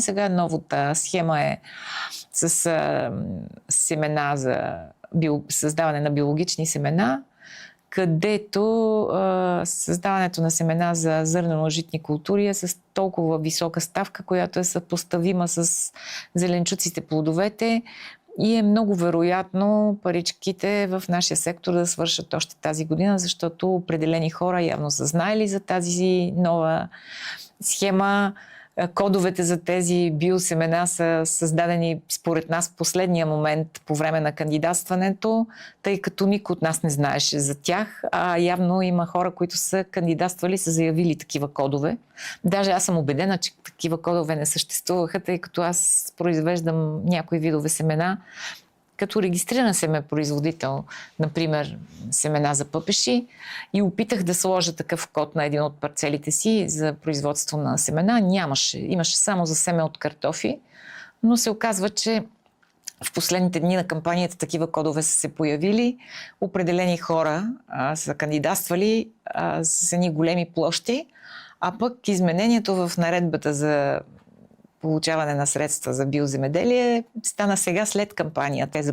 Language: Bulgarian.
Сега новата схема е с семена за създаване на биологични семена, където създаването на семена за зърнено-житни култури е с толкова висока ставка, която е съпоставима с зеленчуците, плодовете, и е много вероятно паричките в нашия сектор да свършат още тази година, защото определени хора явно са знаели за тази нова схема. Кодовете за тези биосемена са създадени според нас в последния момент по време на кандидатстването, тъй като никой от нас не знаеше за тях, а явно има хора, които са кандидатствали, са заявили такива кодове. Даже аз съм убедена, че такива кодове не съществуваха, тъй като аз произвеждам някои видове семена, като регистриран семепроизводител, например семена за пъпеши, и опитах да сложа такъв код на един от парцелите си за производство на семена. Нямаше. Имаше само за семе от картофи, но се оказва, че в последните дни на кампанията такива кодове са се появили. Определени хора са кандидатствали с едни големи площи, а пък изменението в наредбата за получаване на средства за биоземеделие стана сега след кампанията.